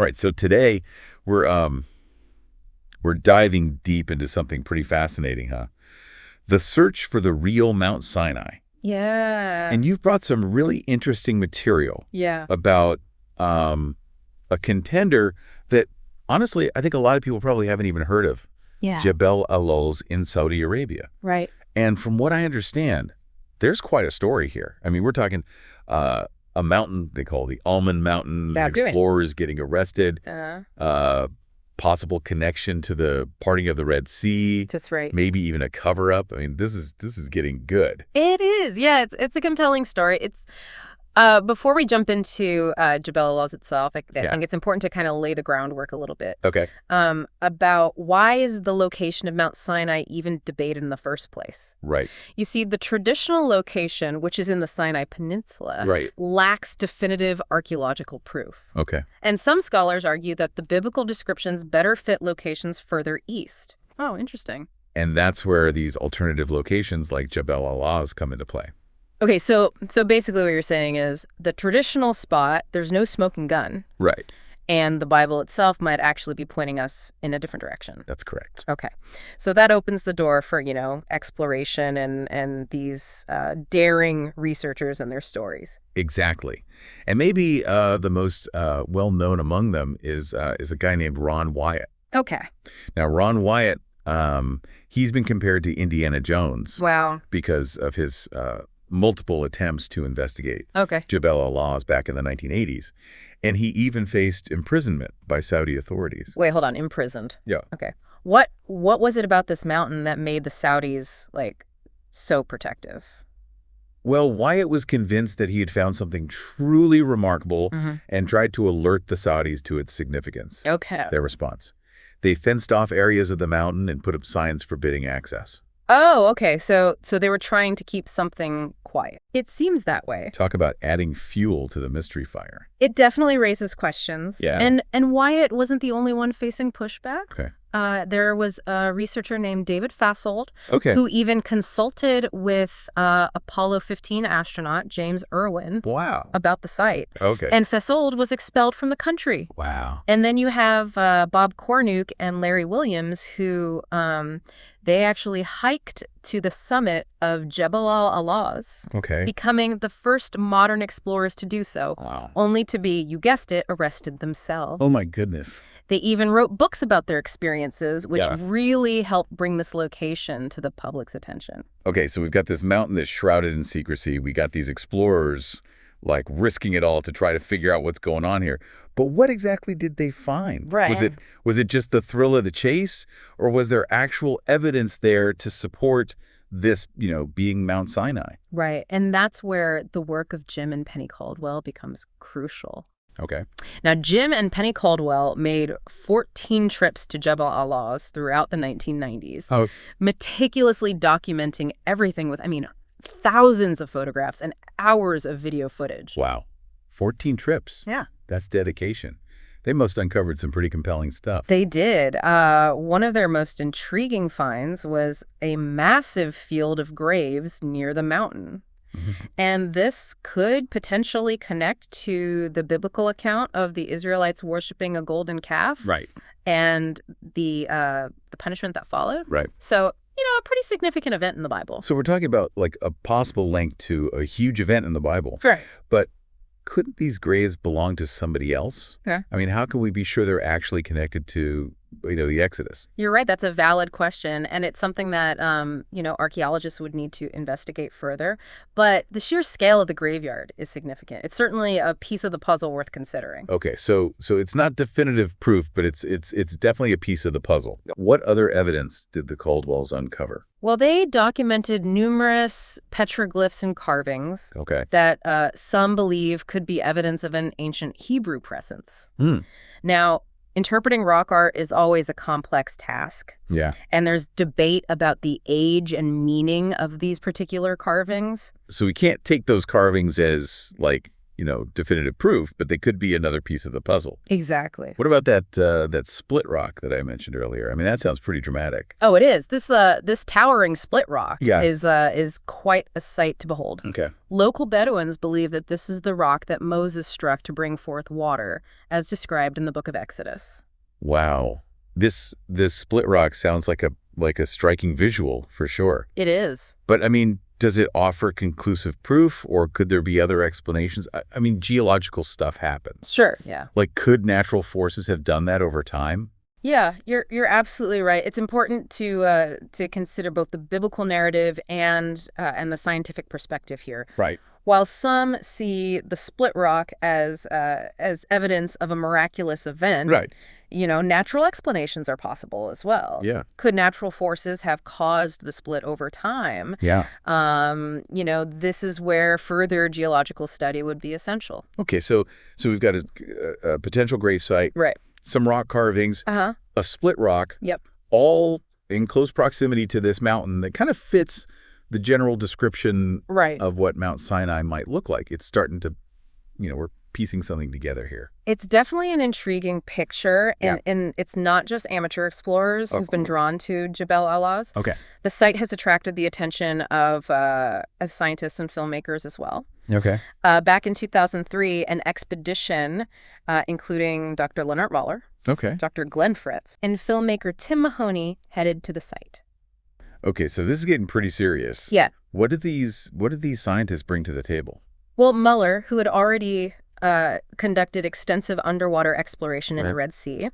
right, so today we're diving deep into something pretty fascinating, huh? The search for the real Mount Sinai. Yeah. And you've brought some really interesting material about a contender that, honestly, I think a lot of people probably haven't even heard of. Yeah. Jabal al-Lawz in Saudi Arabia. Right. And from what I understand, there's quite a story here. I mean, we're talking a mountain they call the Almond Mountain, explorers getting arrested, possible connection to the parting of the Red Sea. That's right. Maybe even a cover-up. I mean, this is getting good. It is. Yeah, it's a compelling story. It's before we jump into Jabal al-Lawz itself, I think it's important to kind of lay the groundwork a little bit. Okay. About why is the location of Mount Sinai even debated in the first place? Right. You see, the traditional location, which is in the Sinai Peninsula, lacks definitive archaeological proof. Okay. And some scholars argue that the biblical descriptions better fit locations further east. Oh, interesting. And that's where these alternative locations like Jabal al-Lawz come into play. Okay, so basically what you're saying is the traditional spot, there's no smoking gun. Right. And the Bible itself might actually be pointing us in a different direction. That's correct. Okay. So that opens the door for, exploration and these daring researchers and their stories. Exactly. And maybe the most well-known among them is a guy named Ron Wyatt. Okay. Now, Ron Wyatt, he's been compared to Indiana Jones. Wow. Because of his multiple attempts to investigate Jabal al-Lawz back in the 1980s. And he even faced imprisonment by Saudi authorities. Wait, hold on. Imprisoned? Yeah. Okay. What was it about this mountain that made the Saudis, so protective? Well, Wyatt was convinced that he had found something truly remarkable and tried to alert the Saudis to its significance. Okay. Their response. They fenced off areas of the mountain and put up signs forbidding access. Oh, okay. So they were trying to keep something quiet. It seems that way. Talk about adding fuel to the mystery fire. It definitely raises questions. Yeah. And Wyatt wasn't the only one facing pushback. Okay. There was a researcher named David Fassold who even consulted with Apollo 15 astronaut James Irwin about the site. Okay. And Fassold was expelled from the country. Wow. And then you have Bob Cornuke and Larry Williams who they actually hiked to the summit of Jabal al-Lawz, becoming the first modern explorers to do so, only to be, you guessed it, arrested themselves. Oh, my goodness. They even wrote books about their experiences, which really helped bring this location to the public's attention. Okay, so we've got this mountain that's shrouded in secrecy. We got these explorers, risking it all to try to figure out what's going on here. But what exactly did they find? Right. Was it just the thrill of the chase, or was there actual evidence there to support this, being Mount Sinai? Right, and that's where the work of Jim and Penny Caldwell becomes crucial. Okay. Now, Jim and Penny Caldwell made 14 trips to Jabal al-Lawz throughout the 1990s, meticulously documenting everything with, thousands of photographs and hours of video footage. Wow. 14 trips. Yeah. That's dedication. They must have uncovered some pretty compelling stuff. They did. One of their most intriguing finds was a massive field of graves near the mountain. And this could potentially connect to the biblical account of the Israelites worshiping a golden calf. Right. And the punishment that followed. Right. So, a pretty significant event in the Bible. So we're talking about a possible link to a huge event in the Bible. Right. But couldn't these graves belong to somebody else? Yeah. How can we be sure they're actually connected to, the Exodus? You're right. That's a valid question. And it's something that, archaeologists would need to investigate further. But the sheer scale of the graveyard is significant. It's certainly a piece of the puzzle worth considering. Okay. So it's not definitive proof, but it's definitely a piece of the puzzle. What other evidence did the Caldwells uncover? Well, they documented numerous petroglyphs and carvings that some believe could be evidence of an ancient Hebrew presence. Now, interpreting rock art is always a complex task. Yeah. And there's debate about the age and meaning of these particular carvings. So we can't take those carvings as definitive proof, but they could be another piece of the puzzle. Exactly. What about that split rock that I mentioned earlier? I mean, that sounds pretty dramatic. Oh, it is. This towering split rock is quite a sight to behold. Okay. Local Bedouins believe that this is the rock that Moses struck to bring forth water, as described in the book of Exodus. Wow. This split rock sounds like a striking visual for sure. It is. But I mean, does it offer conclusive proof, or could there be other explanations? I mean, geological stuff happens. Sure, yeah. Like, could natural forces have done that over time? Yeah, you're absolutely right. It's important to consider both the biblical narrative and the scientific perspective here. Right. While some see the split rock as evidence of a miraculous event, right. Natural explanations are possible as well. Yeah. Could natural forces have caused the split over time? Yeah. This is where further geological study would be essential. Okay, so we've got a potential grave site. Right. Some rock carvings. Uh-huh. A split rock. Yep. All in close proximity to this mountain that kind of fits the general description of what Mount Sinai might look like. It's starting to, we're piecing something together here. It's definitely an intriguing picture, and it's not just amateur explorers who've been drawn to Jabal al-Lawz. Okay. The site has attracted the attention of scientists and filmmakers as well. Okay. Back in 2003, an expedition, including Dr. Leonard Mahler, Dr. Glenn Fritz, and filmmaker Tim Mahoney headed to the site. Okay, so this is getting pretty serious. Yeah. What did these scientists bring to the table? Well, Muller, who had already conducted extensive underwater exploration in the Red Sea,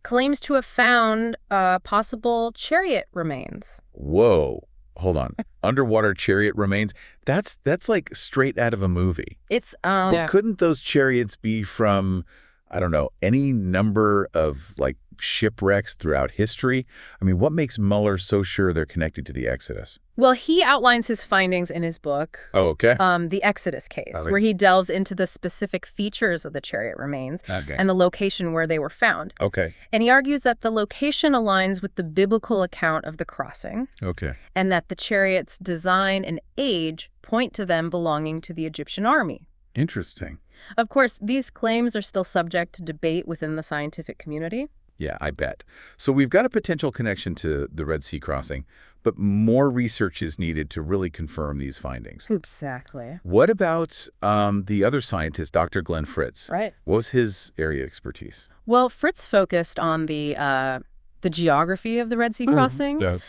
claims to have found possible chariot remains. Whoa. Hold on. Underwater chariot remains? That's like straight out of a movie. It's Couldn't those chariots be from, I don't know, any number of shipwrecks throughout history? I mean, what makes Muller so sure they're connected to the Exodus? Well, he outlines his findings in his book, The Exodus Case, where he delves into the specific features of the chariot remains and the location where they were found. Okay. And he argues that the location aligns with the biblical account of the crossing. Okay. And that the chariot's design and age point to them belonging to the Egyptian army. Interesting. Of course, these claims are still subject to debate within the scientific community. Yeah, I bet. So we've got a potential connection to the Red Sea crossing, but more research is needed to really confirm these findings. Exactly. What about the other scientist, Dr. Glenn Fritz? Right. What was his area of expertise? Well, Fritz focused on the geography of the Red Sea crossing.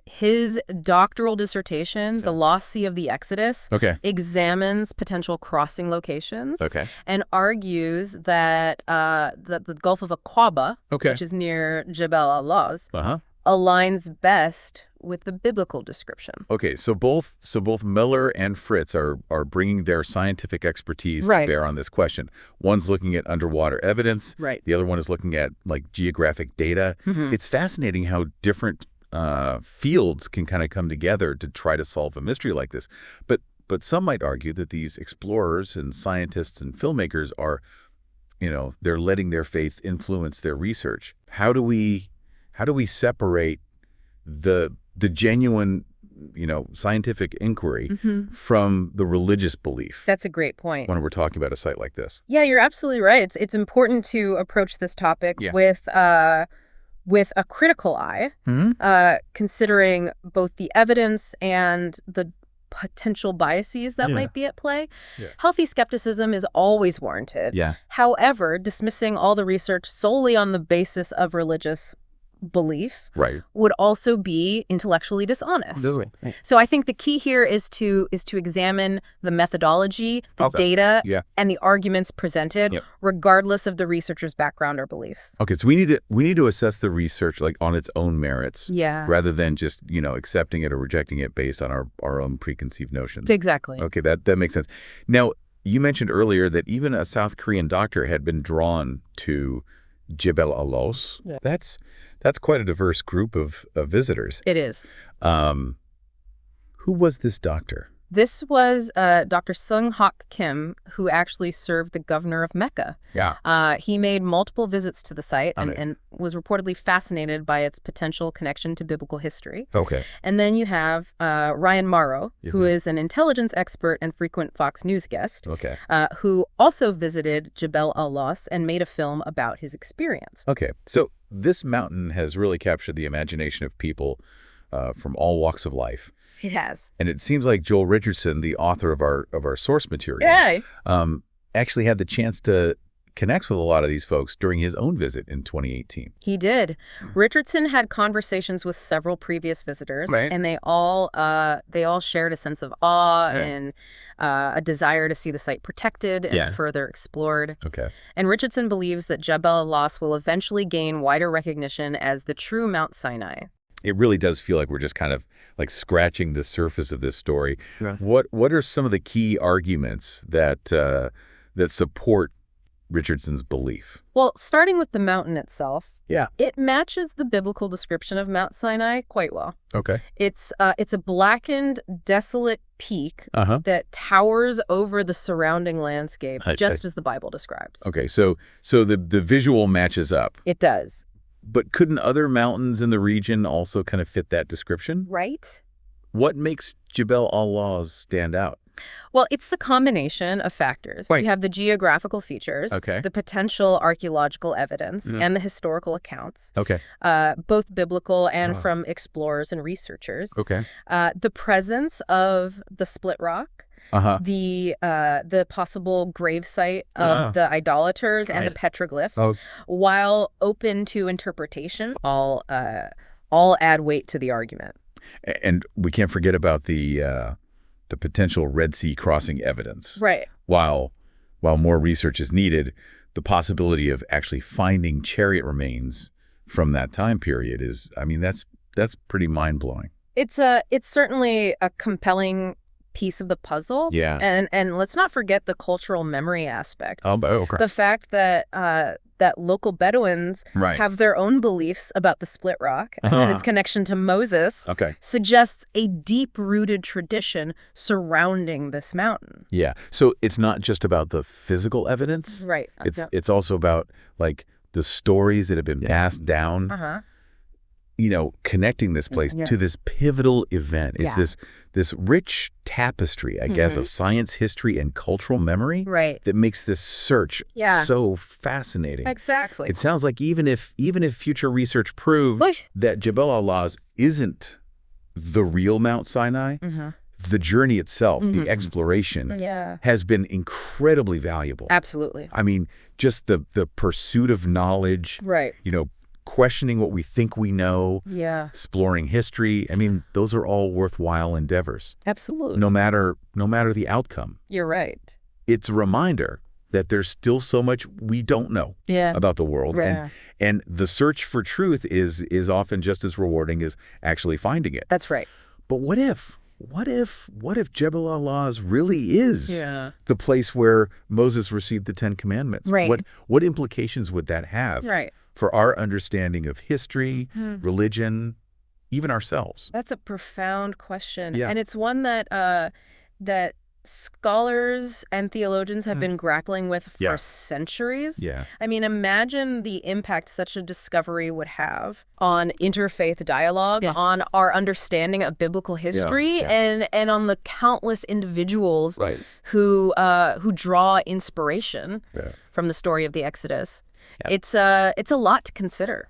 His doctoral dissertation, The Lost Sea of the Exodus, examines potential crossing locations and argues that the Gulf of Aqaba, which is near Jabal al-Lawz, aligns best with the biblical description. Okay, so both Miller and Fritz are bringing their scientific expertise to bear on this question. One's looking at underwater evidence. The other one is looking at geographic data. It's fascinating how different fields can kind of come together to try to solve a mystery like this. But some might argue that these explorers and scientists and filmmakers are, they're letting their faith influence their research. How do we separate the genuine, scientific inquiry from the religious belief? That's a great point. When we're talking about a site like this. Yeah, you're absolutely right. It's important to approach this topic with a critical eye, considering both the evidence and the potential biases that might be at play. Healthy skepticism is always warranted. However, dismissing all the research solely on the basis of religious belief would also be intellectually dishonest. So I think the key here is to examine the methodology, the data, and the arguments presented, regardless of the researcher's background or beliefs. Okay, so we need to assess the research on its own merits, rather than just accepting it or rejecting it based on our own preconceived notions. Exactly. Okay, that makes sense. Now, you mentioned earlier that even a South Korean doctor had been drawn to Jabal al-Lawz. That's quite a diverse group of visitors. It is. Who was this doctor? This was Dr. Sung Hak Kim, who actually served the governor of Mecca. Yeah. He made multiple visits to the site and was reportedly fascinated by its potential connection to biblical history. Okay. And then you have Ryan Morrow, who is an intelligence expert and frequent Fox News guest, who also visited Jabal al-Lawz and made a film about his experience. Okay. So this mountain has really captured the imagination of people from all walks of life. It has. And it seems like Joel Richardson, the author of our source material, actually had the chance to connect with a lot of these folks during his own visit in 2018. He did. Richardson had conversations with several previous visitors, and they all shared a sense of awe and a desire to see the site protected and further explored. Okay. And Richardson believes that Jabal al-Lawz will eventually gain wider recognition as the true Mount Sinai. It really does feel like we're just kind of like scratching the surface of this story. Right. What are some of the key arguments that that support Richardson's belief? Well, starting with the mountain itself, Yeah. It matches the biblical description of Mount Sinai quite well. Okay. It's a blackened, desolate peak that towers over the surrounding landscape, just as the Bible describes. Okay, so the visual matches up. It does. But couldn't other mountains in the region also kind of fit that description? Right. What makes Jabal al-Lawz stand out? Well, it's the combination of factors. Right. You have the geographical features, the potential archaeological evidence, and the historical accounts, both biblical and from explorers and researchers. Okay. The presence of the split rock, the possible gravesite of the idolaters and the petroglyphs, while open to interpretation, all add weight to the argument. And we can't forget about the potential Red Sea crossing evidence. Right. While more research is needed, the possibility of actually finding chariot remains from that time period is, I mean, that's pretty mind-blowing. It's certainly a compelling piece of the puzzle. Yeah. And let's not forget the cultural memory aspect. Oh, okay. The fact that that local Bedouins have their own beliefs about the split rock and its connection to Moses suggests a deep-rooted tradition surrounding this mountain. Yeah. So it's not just about the physical evidence. Right. It's also about like the stories that have been passed down. You know, connecting this place to this pivotal event. It's this rich tapestry, I guess, of science, history, and cultural memory that makes this search so fascinating. Exactly. It sounds like even if future research proves that Jabal al-Lawz isn't the real Mount Sinai, the journey itself, the exploration, has been incredibly valuable. Absolutely. I mean, just the pursuit of knowledge, you know, questioning what we think we know, exploring history. I mean, those are all worthwhile endeavors. Absolutely. No matter the outcome. You're right. It's a reminder that there's still so much we don't know about the world. And the search for truth is often just as rewarding as actually finding it. That's right. But what if Jabal al-Lawz really is the place where Moses received the 10 Commandments? Right. What implications would that have for our understanding of history, religion, even ourselves? That's a profound question. Yeah. And it's one that that scholars and theologians have been grappling with for centuries. Yeah. I mean, imagine the impact such a discovery would have on interfaith dialogue, on our understanding of biblical history, and on the countless individuals who draw inspiration from the story of the Exodus. It's a lot to consider.